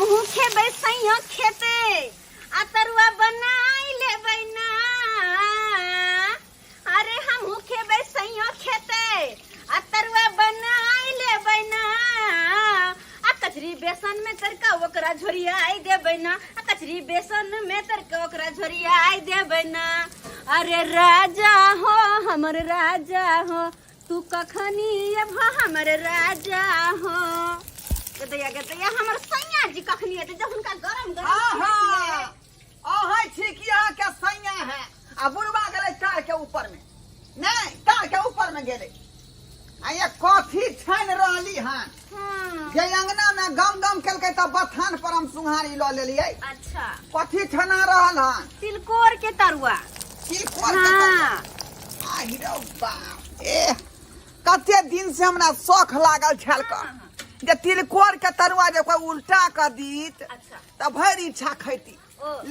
हमहू खेबै सैया खेते आ तरुआ बनाई लेबै ना। अरे हमहू खेबै सैया खेते आ तरुआ बनाई लेबै ना। आ कचरी बेसन में तरका ओकरा झोरियाई देबै ना। आ कचरी बेसन में तरका ओकरा झोरियाई देबै ना। अरे राजा हो हमर राजा हो तू कखनी अब हमर राजा हो। गदैया हमर सैया जी कखनी है जब उनका गरम गरम है ठीक यहाँ के सैया है आ बुढ़वा गेले तार के ऊपर में नहीं तार के ऊपर में गेले आ ये कथी छान रहली हन जे अंगना में गम गम केलकै त बथान पर हम सुंघारी ल लेलिए। अच्छा कथी छना रहल हन तिलकोर के तरुआ। तिलकोर के तरुआ आई रो बाप ए कते दिन से हमरा शौक लागल छल क जे तिलकोर के तरुआ जे कोई उल्टा क दीत अच्छा त भर इच्छा खैती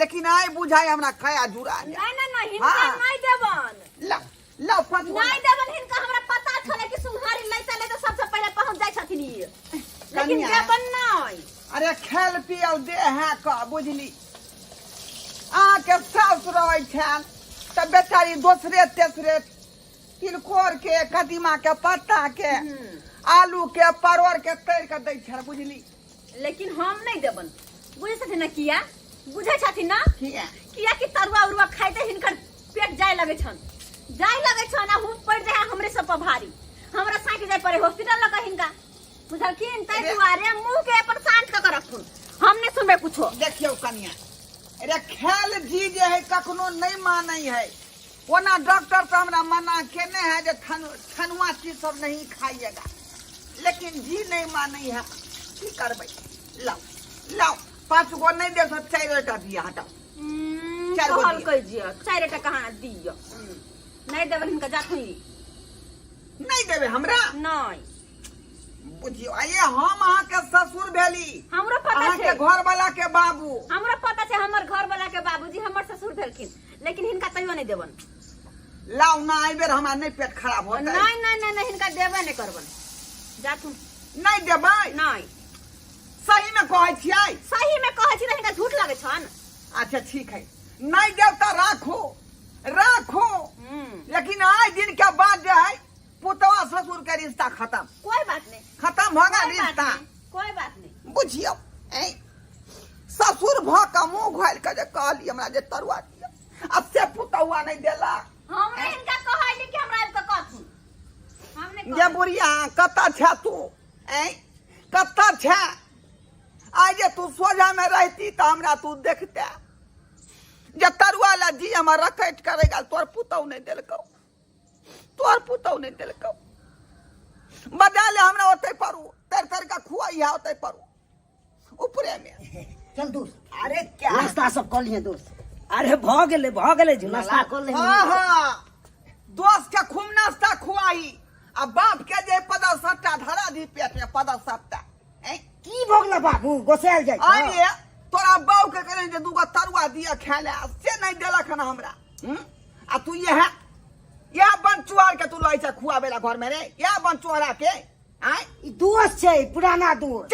लेकिन आई बुझाई हमरा खाया जुरा नहीं हिनका नहीं देबन ला ला पत नहीं देबन हिनका हमरा पता छले कि सुहारी लैते लैते सबसे पहले पहुंच जाय छथिन लेकिन देबन नहीं। अरे खेल पियल दे है क बुझली आ के सास रहै छन त बेचारी दूसरे तेसरे तिलकोर के कदीमा के पत्ता के आलू के परोर के तैर के दै छन बुझली। लेकिन हम नहीं देबन बुझे छथिन ना किया बुझे छथिन ना किया कि तरुआ उरुआ खाइते हिनकर पेट जाय लगे छन आ हुँ पड़ जाए हमरे सब पर भारी हमरा साइक जाय पड़े हॉस्पिटल लगा हिनका बुझलखिन तै दुआरे मुंह के अपन शांत क रखथुन हम नहीं सुनबे कुछो। देखियो कन्या अरे खेल जी जे है कखनो नहीं मानै है ओना डॉक्टर तो हमरा मना केने है जे ठनुआ चीज सब नहीं खाइएगा लेकिन जी नहीं मानै है की करबै। लाओ लाओ 5 गो नहीं दे तो 4 टा दिया हटा 4 गो कहल कह जियो 4 टा कहां दियो नहीं देबन हिनका जाथुन नहीं देबे हमरा नहीं बुझियो आये हम अहाँ के ससुर भेली हमरो पता अहाँ छै के घर वाला के बाबू हमरो पता छै हमर घर वाला के बाबूजी हमर ससुर भेलखिन लेकिन हिनका तइयो नहीं देबन। लाओ ना आई बेर हमरा नहीं पेट खराब होतै नहीं हिनका देबे नहीं करबन जाथुन नहीं देबै नहीं सही में कहै छियै सही में कहै छी हिनका झूठ लागे छन। अच्छा ठीक है नहीं देव तो राखो राखो लेकिन आज दिन के बाद जो है पुतवा ससुर के रिश्ता खत्म कोई बात नहीं खत्म हो गया रिश्ता कोई बात नहीं बुझियो ससुर भ के मुंह घोल के जे कहली हमरा जे तरुआ दिया अब से पुतवा नहीं देला हमने इनका कहली कि हमरा के कहथुन हमने जे बुढ़िया कत्ता छ तू कत्ता छ आज जे तू सोझा में रहती तो हमरा तू देखते जे तरुआ ला जी हमर रकैट करेगा तोर पुतौ नहीं देलकौ बजा ले हमरा ओते परू तर का खुआई है ओते परू ऊपरे में चल दोस्त अरे क्या नाश्ता सब कर लिए दोस्त अरे भ गेले नाश्ता कर ले हां दोस्त के खूब नाश्ता खुआई आ बाप के जे पदा सट्टा धरा दी पेट में पदा सट्टा की भोगला बाबू गोसेल जाय अरे तोरा बाऊ के करे जे दूगो तरुआ दिया खाले से नहीं देलक ना हमरा आ तू यह बनचुआर के तू लई से खुआबेला घर में रे यह बनचुआरा के ई दोस्त छै पुराना दोस्त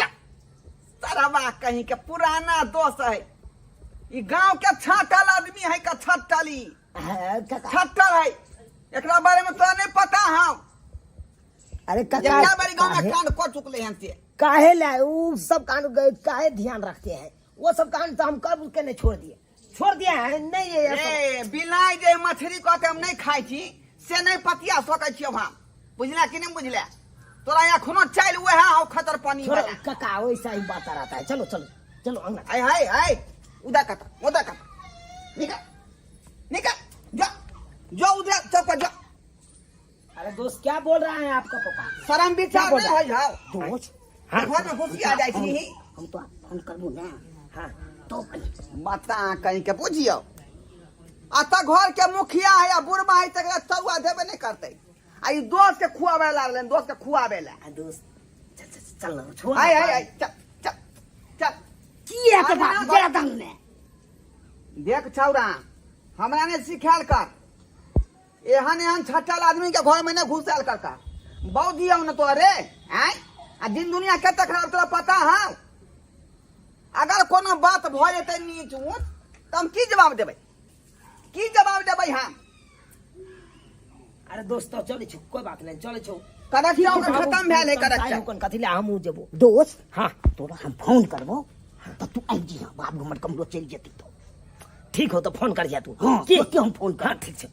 तरवा कहीं के पुराना दोस्त है ई गांव के छाटल आदमी है का छटली छटल है एकरा बारे में तोरा नहीं पता है अरे जितना बड़ी गांव में कांड कर चुकले हैं से काहे ला उ सब कांड काहे ध्यान रखते हैं वो सब कांड तो हम कब के नहीं छोड़ दिया है नहीं ये बिलाई जे मछली को हम नहीं खाई छी से नहीं पतिया सकै छी हम बुझला कि नहीं बुझला तोरा यहाँ खुनो चाइल हुए है खतर पानी वाला काका वैसा ही बात रहता है। चलो अंगना हाय उदा कता निकल जो उधर चौका जो। अरे दोस्त क्या बोल रहा है आपका पापा शर्म विचार नहीं हो जाओ दोस्त घर में घुसी आ जाई छी हम तो फोन करबो ना हां तो बता कहीं के बुझियो आता घर के मुखिया है या बुढ़वा है तक तरुआ देबे नहीं करते आ ई दोस्त के खुआवे लागलन दोस्त के खुआवे ला चल ना छोड़ हाय चल की है पापा जरा दंग ने देख छौरा हमरा ने सिखाल कर एहन छटल आदमी के घर में नहीं घुसल कर बहुत दिया न तो रे आ दिन दुनिया कते खराब तोरा पता है अगर कोनो बात भ जेतै नीच ऊँच त हम की जवाब देबै हम? अरे दोस्त तो चले छो, कोई बात नहीं, चले छो। कनेक्शन खत्म भेल है कनेक्शन। कौन कथी ले हम जेबो दोस्त हाँ तोरा हम फोन करबो तो तू आबि जी बाप घमट कमरो चल जेती तो ठीक हो तो फोन कर जा तू। हाँ की? तुरते हम फोन कर। हाँ ठीक छे,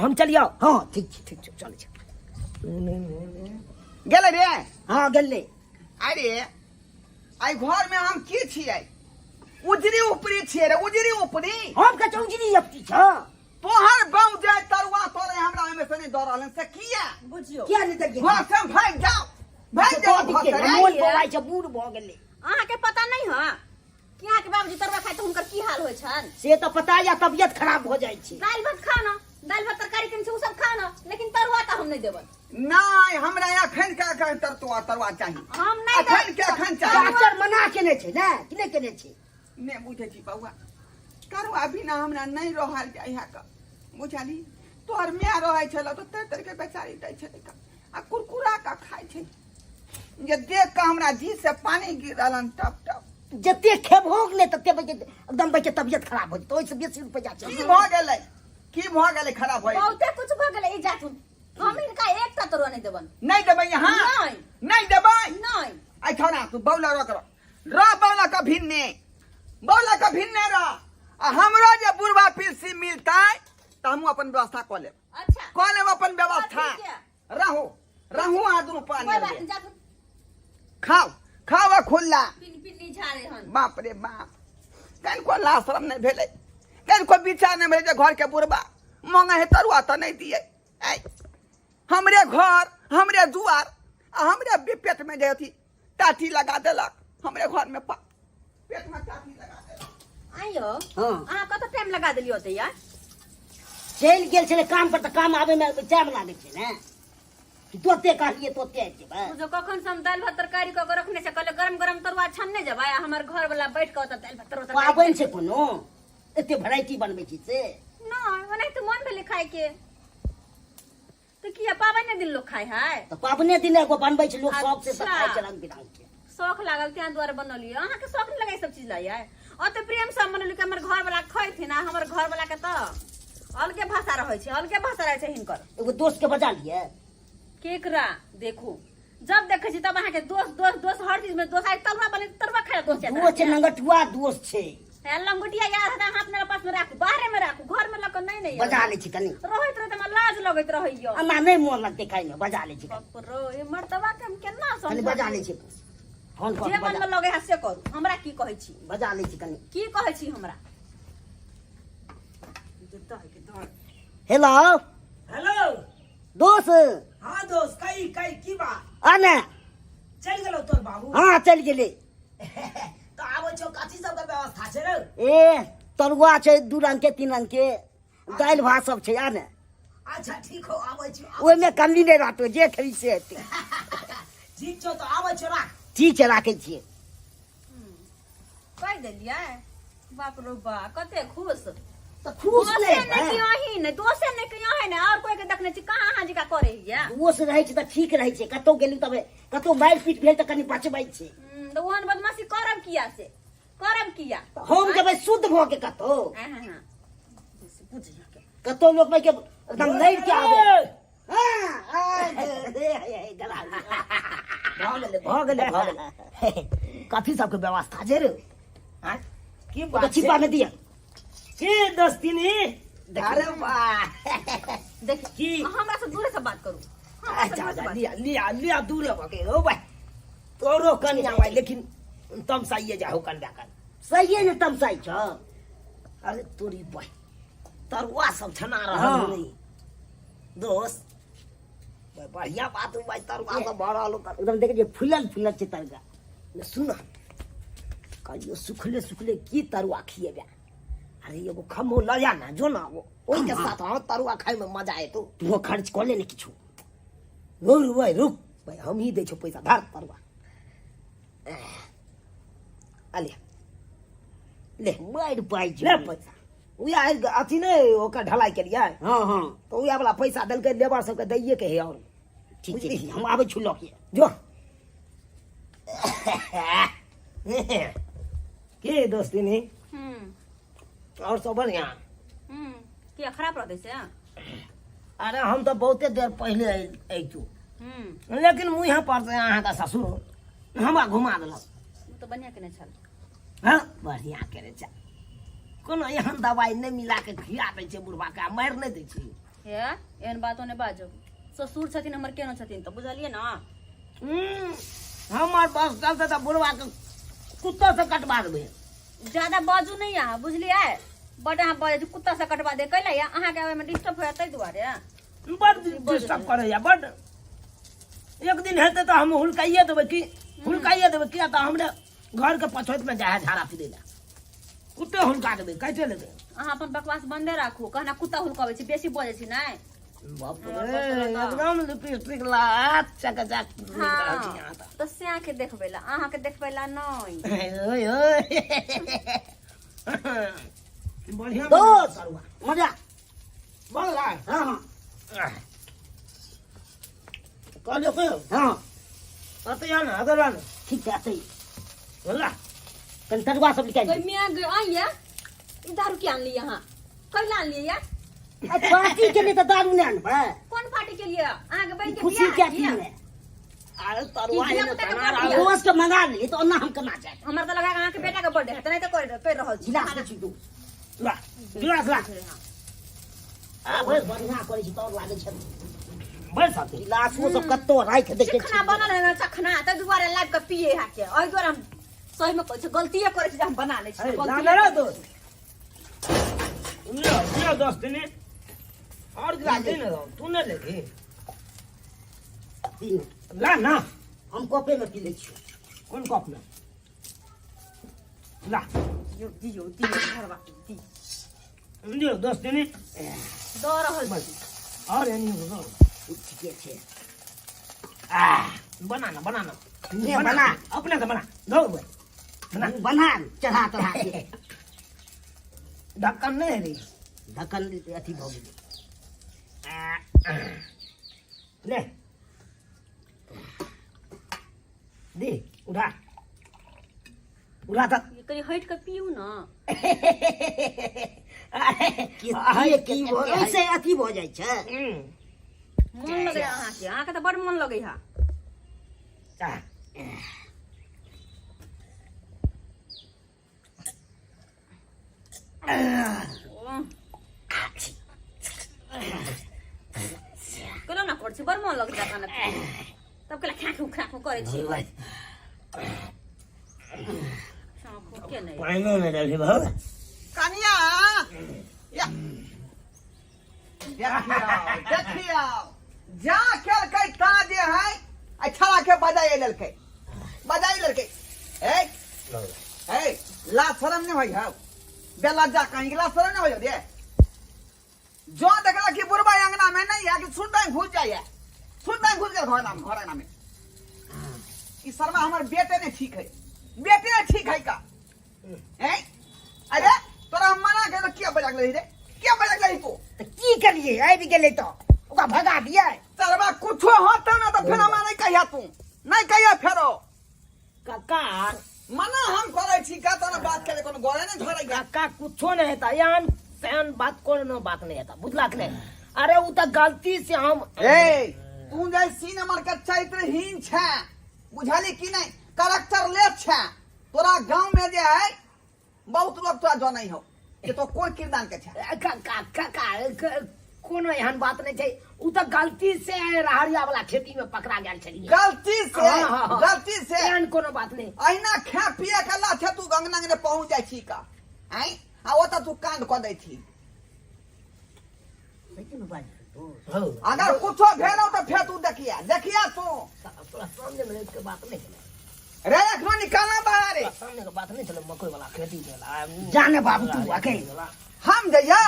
हम चलिए। हाँ ठीक छै। ठीक छे, चले छे। गेलै रे? हाँ गेले। अरे आई घर में हम की छियै? उजरी ऊपरी छियै रे, उजरी ऊपरी। हम के चौंजरी अपटी छ तोहर बाऊ जाय तरुआ तोरे हमरा ओइमे से नहीं दऽ रहलन से किया? बुझियो क्या नहीं तक घर से भाग जाओ घर से। मोन पवाई छ बूढ़ भ गेले। अहाँ के पता नहीं है कि अहाँ के बाबूजी तरुआ खाय तो हुनकर की हाल होय छन? से तो पता या तबियत खराब हो जाय छै। दाल भात खाना, दाल भात तरकारी किन उ सब खाना, लेकिन तरुआ तो हम नहीं देबन। नहीं हमरा एखन का तरुआ चाहिए। हम नहीं एखन के एखन चाहिए। डॉक्टर मना केने छै ना कि नहीं केने छै? ने बुझे छी बउआ तरुआ बिना हमरा नहीं रहल जाय है का बुझाली। तोहर माय रहै छल तो तर के बेचारी दै छलै का आ कुरकुरा का खाय छै जे देख के हमरा जी से पानी गिरलन टप टप। जते खेबो गेले तते एकदम बच्चे तबियत खराब हो जेतै। ओइ से बेसी रुपया छै। की भ गेलै? की भ गेलै खराब होय? बहुते कुछ भ गेलै ई जाथुन। हम इनका एकटा तरुआ नहीं देबन। नहीं देबै यहाँ? नहीं। नहीं देबै? नहीं। आई छोरा तू बौला रो बौला का भिन्ने रह। आ हमरो जे बुढ़वा पिलसी मिलतै त हम अपन व्यवस्था क लेब। अच्छा क लेब अपन व्यवस्था। ठीक है। रहू आ दुनु पानी कोई बात ले। नहीं, जाथुन खाओ खुल्ला। पिन झारे हन। बाप रे बाप कन को लाशरम नहीं भेलै, कन को विचार नहीं भेलै जे घर के बुढ़वा मांगे है तरुआ त नहीं दिए। आई हमरे घर हमरे दुआर आ हमरे पेट में जे अथी टाटी लगा देलक। हमरे घर में पेट में टाटी लगा देलक। आइयो हाँ। अहाँ कत टाइम लगा देलियो त यार? चल गेल छले काम पर त काम आवे में टाइम लागे छै ना कि तोते कहलिए तोते आबि जेबै। जो कखन से हम दाल भात तरकारी क के रखने से कहले गरम गरम तरुआ छन्ने जबै आ हमर घर वाला बैठ के त दाल भात तरुआ तरकारी। पाबन छै कोनो एते वैरायटी बनबै छी से? नहीं ओने तो मन भेले खाए के। तो किया पाबन दिन लोग खाए है? त पाबने दिन एगो बनबै छै लोग शौक से सब अच्छा। खाय छै रंग बिरंग के। शौक लागल त्या द्वारा बनलियो। अहाँ के शौक नहीं लगे सब चीज लाई है? अते प्रेम से मनलियो कि हमर घर वाला खैथिन आ हमर घर वाला के त अलगे भाषा रहै छै, अलगे भाषा रहै छै हिनकर। एगो दोस्त के बजा लिए केकरा देखो जब देखे छी तब अहाँ के दोस्त हर चीज में दोस्त। आई तरुआ बने तरुआ खाए दोस्त जाता दोस्त छै नंगटुआ दोस्त छै। है लंगोटिया यार है हाथ मेरे पास में राखू, बाहर में राखू, घर में लक नहीं बजा ले छी कनी। रहत रहत में लाज लगत रहइयो। हमरा नहीं मोन लगते खाय में, बजा ले छी कनी। बाप रो ये मर्दवा के हम केना कनी समझ बजा ले छी फोन जे कर मन में लगे है से करू। हमरा की कहै छी? बजा ले छी कनी। की कहै छी हमरा? Hello hello. दोस्त हाँ दोस्त, कई की बात? आने चल गेलो तोर बाबू? हाँ चल गेले। तो आबो छो कथी सब के व्यवस्था छै रे? ए तरुआ छै 2 रंग के 3 रंग के दाल भात सब छै आने। अच्छा ठीक हो आबो छो। ओइ में कमी नहीं रहतो जे खरी से हेतै। ठीक छो तो आबो छो राख। ठीक छै राखै छियै। कह देलियै बाप रो बा कते खुश। तो खुश दोसे नहीं ने कियो ही ने, दोसे ने कियो है ने और कोई के देखने छी कहां अहाँ जी का करे हिया? दोस्त रहै छै त ठीक रहै छै। कतौ गेली तबे कतौ मार पीट भेल त कनी बचबै छै। तो ओहन बदमाशी करब किया से? करब किया? हम जेबै शुद्ध भ के कतौ हां बुझिया के कतौ लोग में के एकदम नहीं के आवे। हां गला भ गेले काफी सबके व्यवस्था छै रे। हां की तो बात छिपा में दिया की दोस्ती अरे वाह देख की? हमरा से दूर से बात करू। हमरा से दूर से बात। लिया दूर भके हो भाई तोरो कन्या भाई लेकिन तम सही जाओ कन्या कर। सही ने तमसाई छ। अरे तोरी भाई तरुआ सब छना रहल हाँ। नहीं दोस्त भाई बढ़िया बात भाई तरुआ सब भरल कर। एकदम देखे जे फुलल फुलल छै तरगा। सुन कहियो सुखले सुखले की तरुआ खिएबे। अरे एगो खम्भो ल जा ना जो ना वो ओई के साथ हम तरुआ खाए में मजा आए। तो तू खर्च कर ले ने किछु। रुक भाई रुक भाई हम ही दे छो पैसा धर तरुआ। अले ले मार पाई ले छै। पैसा उया अथी ने ओकर ढलाई के लिए हां हां तो उया वाला पैसा देलके लेबर सबके दैये के है। और ठीक छै बुझली? हम आबै छु ल के। जो के दोस्ती नहीं और सब बढ़िया। क्या खराब रहते से? अरे हम तो बहुते देर पहले अयतू, लेकिन मुँह यहाँ पर अहाँ का ससुर हमरा घुमा दिलक। तो बढ़िया केने छल। हाँ बढ़िया करे छल। कोनो एहन दवाई नहीं मिला के खिया दै छै बुढ़वा के, मारि नहीं दै छै। हे एहन बातो ने बाजो, ससुर छथिन हमर केना छथिन तो बुझलिए ना। हमार बस चलते तो बुढ़वा के कुत्ता से कटवा देबै। ज्यादा बाजू नहीं यहाँ बुझलिए, बड़ अहाँ बाजै छी कुत्ता से कटवा दे कैला या अहाँ के ओय में डिस्टर्ब होय तै दुआरे। बड़ डिस्टर्ब करे या बड़। एक दिन हेते तो हम हुलकाइए देबै कि किया तो हमरे घर के पछोत में जाए झाड़ा फिरे ला कुत्ते हुलका देबै, कैसे लेबै। अहाँ अपन बकवास बंदे राखू, कहना कुत्ता हुलकाबै छी, बेसी बाजै छी नै। बाप रे एकदम लिपस्टिक लात चकचक हाँ तो स्या के देखबै ला, अहाँ के देखबै ला नहीं। ओए ओए बढ़िया दोस्त करुआ मजा। बोल रहा है। हाँ कहलियो के हाँ अते या ना अगर ना ठीक है सही। बोला कल तरुआ सब निकाल कोई मैं आइए दारू क्या आन ली यहाँ, कैला आन लिए? पार्टी के लिए तो दारू नहीं आना पड़ा। कौन पार्टी के लिए? अहाँ के बहन के खुशी बियाह क्या है थी क्या? में अरे तरुआ कितना है पता ना का पार्टी है? रोज के मंगा ले तो ना हम करना चाहे। हमरा तो लगा अहाँ के बेटा के बर्थडे है, त नहीं तो कर रहल छी। गिलास दे छी तू। ला गिलास ला आ बस बढ़िया करे छी तो लागे छै। बड़ साथे गिलास वो सब कत्तो राख दे के चखना बनल है ना, चखना त दुबारा लाइव के पिए है के। ओइ दुआरे हम सही में कहै छी गलतीए करे छी जे हम बना लै छी। ना मेरा दोस्त ये दोस्त ने और गिलास दे ना तू न ले ला ना हम कॉपे में पी ले छी। कौन कप में ला दियो घर बाकी दी लियो दोस्त ने द रहल छी। और यानी हो ठीक है बनाना ये बना अपने से बना दो बना बना चढ़ा चढ़ा के ढक्कन नहीं रे ढक्कन अथी भ गेलै। ले दे उठा तक ये कहीं हट के पियू ना। ऐसे अथी भ जाइ छै। मन लगे अहाँ के तो बड़ मन लगे है। कलो ना कर छी बड़ मन लगे है खाना तब कला खाखू करे छी। साँखो के नहीं पानी में डाली भाव कनिया या देखियो जा केलकै ता जे है अच्छा के बजाय ललकै ए ला शरम नहीं होई है बेला जा कहीं ला शरम नहीं होई दे जो देखला कि बुढ़वा अंगना में नहीं है कि सुनता घुस जाए घर में ई शर्मा हमर बेटे ने ठीक है का हैं अरे तोरा हम मना के क्या बजाक ले रे को त की करिए आबि गेलै तो ओकरा भगा दिए। तरबा कुछो होतौ ना तो फिर हमरा नहीं कहिया फेरो काका मना हम करे छी का तोरा बात करे कोनो गोरे नहीं धरे गा काका कुछो नहीं है यान सैन बात कोनो बात नहीं है बुझला के नहीं। अरे वो तो गलती से हम ए तू जे सीन हमर के चरित्रहीन छै बुझाली कि नहीं कैरेक्टर ले छै तोरा गांव में जे है बहुत लोग तोरा जानै हो कि तो कोई किरदार के छै काका कोनो एहन बात नहीं छै। उ तो गलती से रहरिया वाला खेती में पकड़ा गेल छलिए। गलती से एहन कोनो बात नहीं। अहिना खा पिए के ला छै तू गंगना ने पहुंच जाय छी का हैं आ ओता तू कांड क दै छी। अगर कुछो भेलो तो फिर तू देखिया तू तोरा सामने में के बात नहीं है रे एखनो निकालना बाहर रे सामने के बात नहीं चले मकई वाला खेती वाला जाने बाबू तू अकेले हम जइयो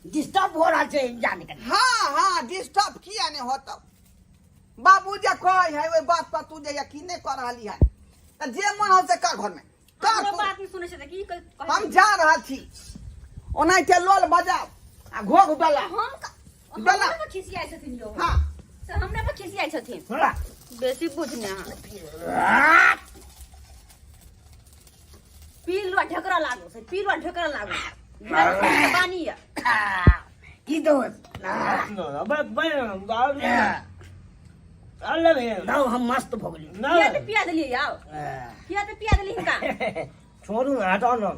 डिस्टर्ब हो रहा है जाने के। हाँ डिस्टर्ब किया नहीं होता बाबू जे कहे है ओई बात पर तू जे यकीन नहीं कर रहली है त जे मन हो से का घर में का हमरो तू? बात नहीं सुने छै त की हम जा रहा थी ओनाइते लोल बजाओ आ घोघ डाला हम डाला हमरा पर खिसियाइ छथिन यो। हाँ से हमरा पर खिसियाइ छथिन होला बेसी बुझने अहाँ। पीरवा ढकरा लागो से पीरवा ढकरा लागो पानी है की दोस्त दाव हम मस्त भोगली पिया दिली आओ पिया दिली का छोड़ू हटाओ ना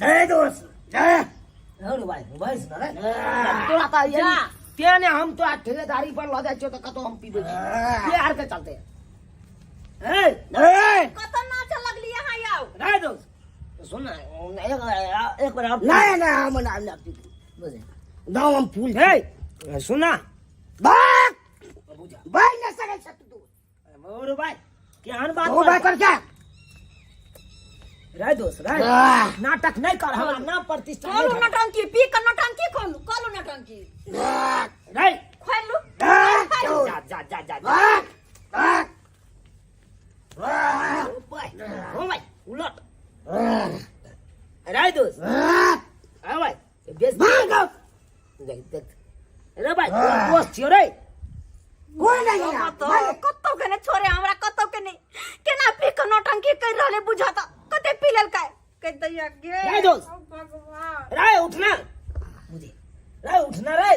नहीं दोस्त अरे भाई सुना रे तोरा तो ये तेने हम तो ठेकेदारी पर लगा छो तो कतो हम पीबे ये हार के चलते ए कतो नाच लगली यहां आओ रे दोस्त सुन ना एक बार आप नहीं नहीं हम ना पी बुझे दाव हम फूल ए सुना बात भाई न सके छत तू और भाई क्या बात ओ भाई कर क्या रे दोस्त रे नाटक नहीं कर हमारा नाम प्रतिष्ठा खोलू नटंकी पी कर नटंकी खोलू नटंकी रे खोलू जा ओ भाई उलट रे दोस्त आ भाई बेस देख रे भाई दोस्त छियो रे कोई नहीं कतो के ने छोरे हमरा कतो के नहीं केना पी कर नटंकी कर रहले बुझाता कते पी लेल काय कह दैया गे रे दोस्त भगवान रे उठना मुझे रे उठना रे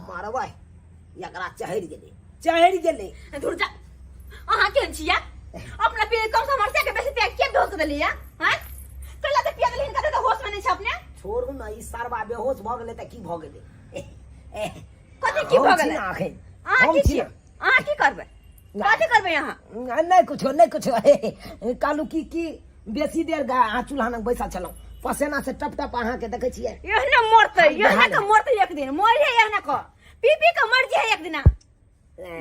मारा भाई एकरा चहर गेले दूर जा अहां केन छिया अपना पी कम समस्या के बेसी पे के बेहोश देली या हैं कला ते पिया देली इनका तो होश में नहीं छ अपने छोड़ू ना ई सारबा बेहोश भ गेले त की भ गेले कते की भ गेले आखे अहां की छिया अहां की करबे कते करबे यहां नहीं कुछ कालू की बेसी देर चूल्हा न बैसा चलो पसेना से टप टप अहाँ के देखे छियै यहने मरते एक दिन मरे यहने को पी के मर जाए एक दिन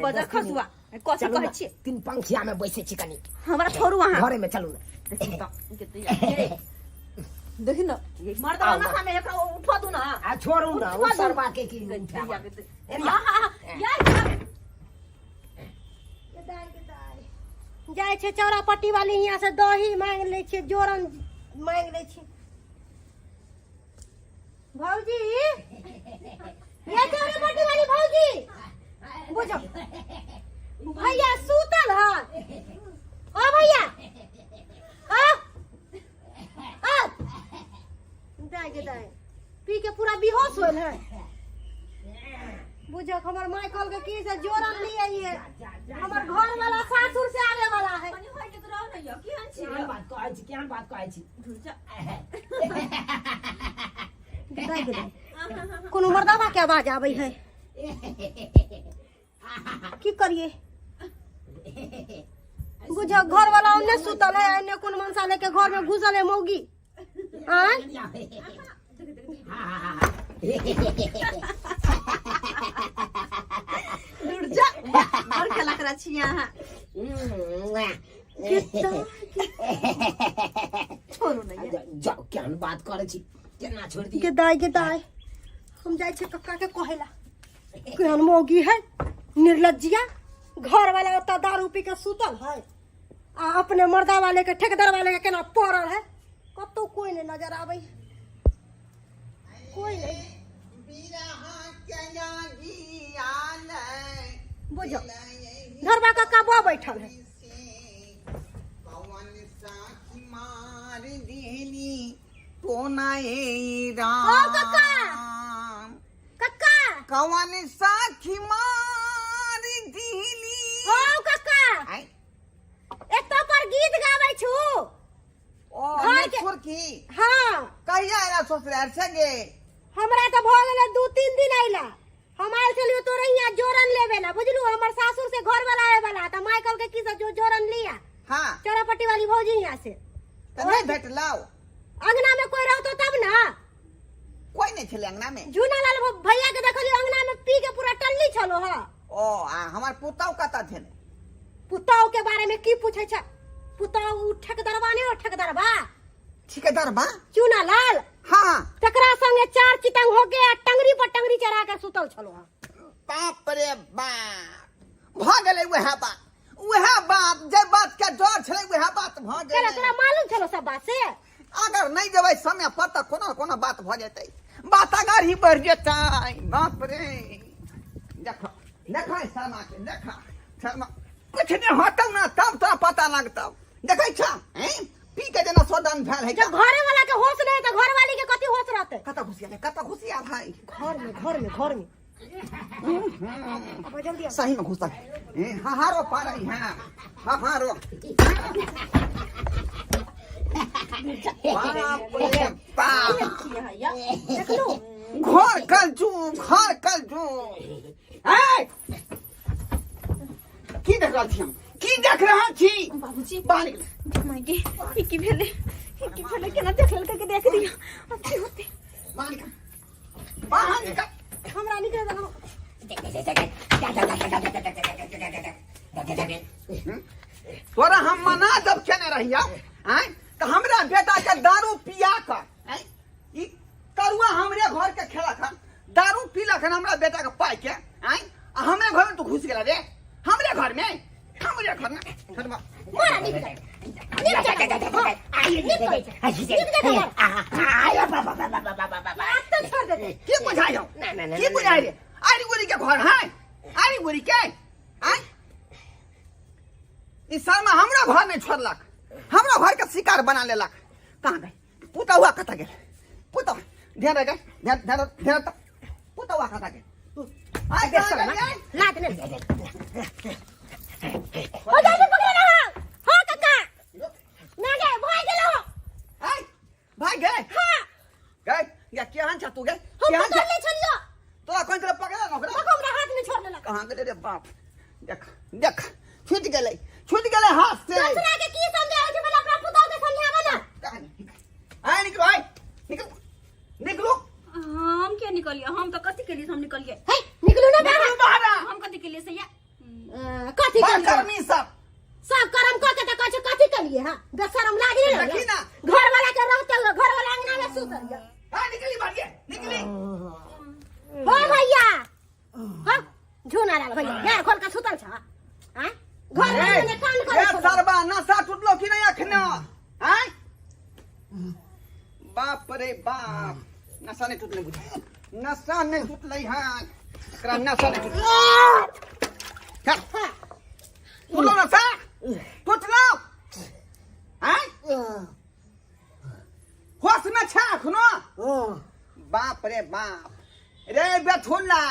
बजा खसुआ कथि कहै छी तीन पंखिया में बैसे छी कनी हमरा छोड़ू अहाँ घरे में चलू ना देखि न मर्दा ना सामने एकरा उठो दू ना आ छोड़ू ना उठवा उ दू। सरबा के की जाए छे चौरापट्टी वाली यहाँ से दही मांग ले छे जोरन मांग ले छे भौजी ये चौरापट्टी वाली भौजी बुझो भैया सूतल है ओ भैया दाई पी के पूरा बेहोश होल है बुझो हमर माइकल के की से जोरन लिए ये हमर घर वाला सासुर से आवे वाला है पानी होय के तो रह नहीं केहन छी केहन बात कहै छी कोनो मर्दावा के आवाज आवे है की करिए बुझो घर वाला ओने सुतल है एने कोन मनसा लेके घर में घुसल है मौगी आय दूर जा और के लकरा छी यहां छोड़ू नहीं जाओ केहन बात करे छी केना छोड़ दी के दाई हम जाय छे कक्का के कहेला केहन मौगी है निर्लज्जिया घर वाला ओता दारू पी के सुतल है आ अपने मर्दा वाले के ठेकेदार वाले के केना पड़ल है कतो कोई नहीं नजर आवे कोई नहीं बुझो धरवा कक्का बा बैठल है कक्का कवन साखी मार दिली हो कक्का एतो पर गीत गाबै छु ओ घर के- नखुर की हां कहिया एला ससुराल संगे हमरा तो भ गेले 2-3 दिन आइला हम आइल छलियो तोरे यहाँ जोरन लेवेला बुझलू हमर सासुर से घर वाला आए वाला त माइकल के की से जो जोरन लिया हाँ चौरापट्टी वाली भौजी यहाँ से तो नहीं भेटलाओ अंगना में कोई रहतो तब ना कोई नहीं छले अंगना में झूना लाल भैया के देखलियो अंगना में पी के पूरा टल्ली छलो ह ओ हमार पुताव कता थे पुताव के बारे में की पूछे छ पुताव ठेकेदारवा ने हो ठेकेदारवा ठेकेदार बा चूना लाल हाँ तकरा संगे 4 चितंग हो के टंगरी पर टंगरी चढ़ा के सुतल छलो ह बाप रे बाप भ गेलै वह बात जे बात के डर छलै वह बात भ केना गेलै तोरा मालूम छलो सब बात से अगर नहीं जेबै समय पर त कोनो बात भ जेतै बात अगर ही बढ़ जेतै बाप रे देखो शर्मा के शर्मा कुछ नहीं होतौ ना तब तोरा पता लगतौ देखै छ हैं पी के जेना सोडा बंद भेल है जब घरे वाला के होश नहीं तो घर वाली के कथी होश रहते? कत घुसिया भाई घर में अब जल्दी आओ। सही में घुसा हाँ हाँ रो पा रही है हाँ हाँ रो बाप रे बाप देख लो घर कल जू की देख रहा थी हम की देख रहा थी बाबूजी बाहर निकल मायके इकी भेले केना देख लेल के देख दिया अच्छी होती बाहर निकल हमरा निकल दो। तोरा हम मना जब केने रहिया हैं तो हमरा बेटा के दारू पिया कर हैं ई तरुआ हमरे घर के खेला खन दारू पीला खन हमरा बेटा के पाई के हैं हमरे घर में तू घुस गेला रे हमरे घर में शर्मा मारा निकल छोड़ दे। की बुझाई हो की बुझाई रे आरी गोरी के घर है आरी गोरी के हैं ई शर्मा हमरा घर में छोड़लक हमरा घर के शिकार बना लेलक कहां गए पुतौआ कत गेल पुतौ ध्यान रख ध्यान पुतौआ कत गेल आइ देख शर्मा लाद ले ओ जाके पकड़ रहा हां काका ना गए भाई गेलो आइ भाई गए हां गए या केहन छ तू गए हम केहन पकड़ ले छलियो तोरा कोन तरह पकड़ा न ओकरा देखो हमरा हाथ में छोड़ देलक कहां गेले रे बाप देख छूट गेले हाथ से दूसरा के की समझाओ जे वाला अपना पुतौ के समझावा ना आइ निकलो आइ निकलो हम क्या निकलिए हम तो कथी के लिए हम निकलिए हे निकलो ना निकलो बाहर हम कथी के लिए सैया कथी कर कर्मी सब कर्म क के त कछ कथी के लिए हां बेशरम लागी रे देखी ना घर वाला के रहते हुए घर वाला अंगना में सुत रहिया हां निकली बाहर निकली हो भैया हां झूना लाल भैया यार खोल के सुतल छ हां घर वाला ने कान ए कर सरबा नशा टूटलो कि नहीं अखना हैं बाप रे बाप नशा नहीं टूटले बुझा नशा नहीं टूटले हां एकरा नशा नहीं टूटले टूटलो नशा टूटलो हैं होश में छा अखनो बाप रे बाप रे बेथुल्ला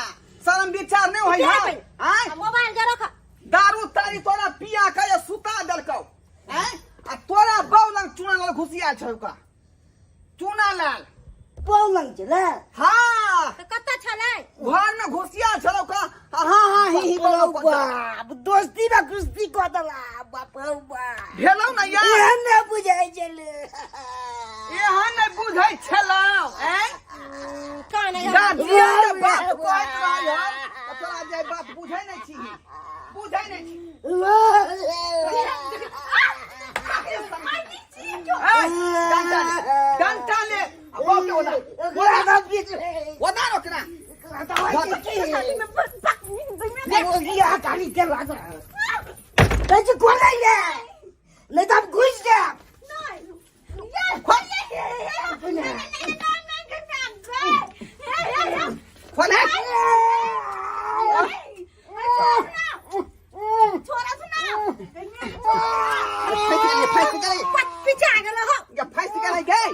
शर्म विचार नहीं होई हैं मोबाइल के रख दारू तारी तोरा पिया के ये सुता देलकौ हैं आ तोरा बौलंग चूना लाल घुसिया छ ओकरा चूना लाल बोलंग चले हां त कत्ता छलै घर में घुसिया छ ओकरा हां ही बोलौ बाप दोस्ती में कुश्ती को दला बाप रे बाप भेलौ न यार एहन बुझाई चले एहन नहीं बुझै छलौ हैं कान दादिया के बात कहत रह तोरा जे बात बुझै नहीं छी बुझै नहीं छी डंटा ले अब के ओदा रोकना या गाड़ी के लाग कैसे खोल ले नहीं तो हम घुस गए खोले छोरा सुना फैस गए पीछे आ गेलो हो या फैस गए गए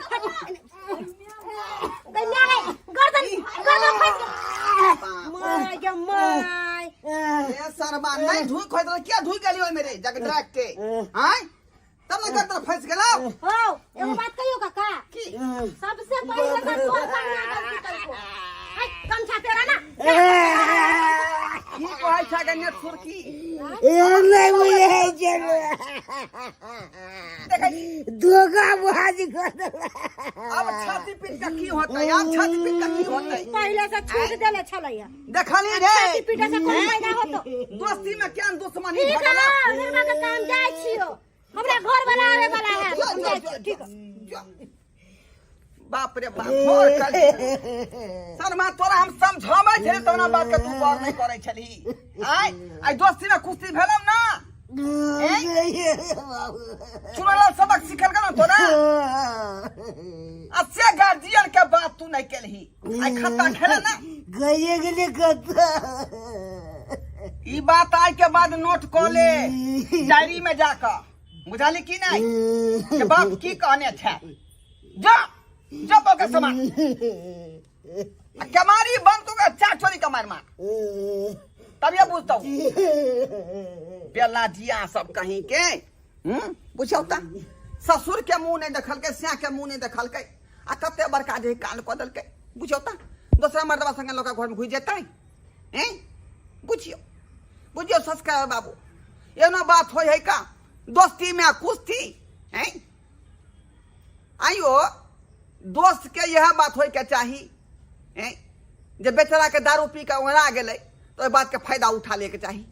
गन्या रे गर्दन फंस माय के माय ये सरबा नहीं धुई खोद क्या धुई गली ओय मेरे जग ड्रैग के हैं तब ना गर्दन फंस गेलो हो एगो बात कहियो काका की सबसे पहले तो तोर करना गलती करको है कम छा तेरा ना की कहै छ गने सुरकी नहीं बुझाई चले धोखा बाजी कर दला अब छाती पीट का की होता है अब छाती पीट का की होता है पहले से छूट देले छलैया देखली रे छाती पीटे से कोई फायदा होतो दोस्ती में क्या दुश्मनी ठीक भगला है निर्मा के काम जाय छियो हमरा घर वाला आवे वाला है हम जाय छी ठीक है बाप रे बाप मोर कर शर्मा तोरा हम समझाबै छे तोरा बात के तू गौर नहीं करै छली आई दोस्ती में कुश्ती भेलम ना चुनाला सबक सिखल गलो तोरा अच्छे गार्जियन के बात तू नहीं केलही आई खत्ता खेले ना गए गेले कत्ता ई बात आज के बाद नोट कर ले डायरी में जाकर बुझाली की नहीं कि बाप की कहने छे जा जा पके समान कमारी बंद तो का चार छोरी कमार मार तब ये पूछता हूँ बेला जिया सब कहीं के बुझौ ता ससुर के मुंह नहीं देखल के स्या के मुंह नहीं देखल के आ कते बड़का जे कान क दल के बुझौ ता दूसरा मर्दवा संगे लोग घर में घुस जेतै हैं बुझियो बुझियो संस्कार बाबू एना बात होय है का दोस्ती में कुश्ती हैं आइयो दोस्त के यह बात होय के चाही हैं जे बेचारा के दारू पी के उड़ा गेलै तो ए बात के फायदा उठा ले के चाही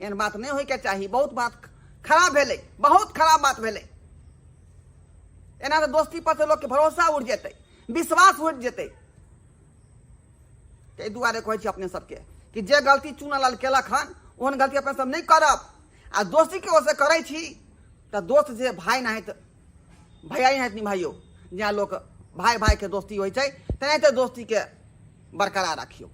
एहन बात नहीं होय के चाही बहुत बात खराब भेलै बहुत खराब बात भेलै एना तो दोस्ती पर से लोग के भरोसा उड़ जेतै विश्वास उड़ जेतै ताहि दुआरे कहै छी अपने सबके कि जे गलती चुनलाल केलक हन ओहन गलती अपने सब नहीं करब आ दोस्ती के ओसे करै छी तो दोस्त जे भाई ना है भैया है निभाइयो जहाँ लोग भाई भाई के दोस्ती होइ छै तेनाहिते दोस्ती के बरकरार रखियो।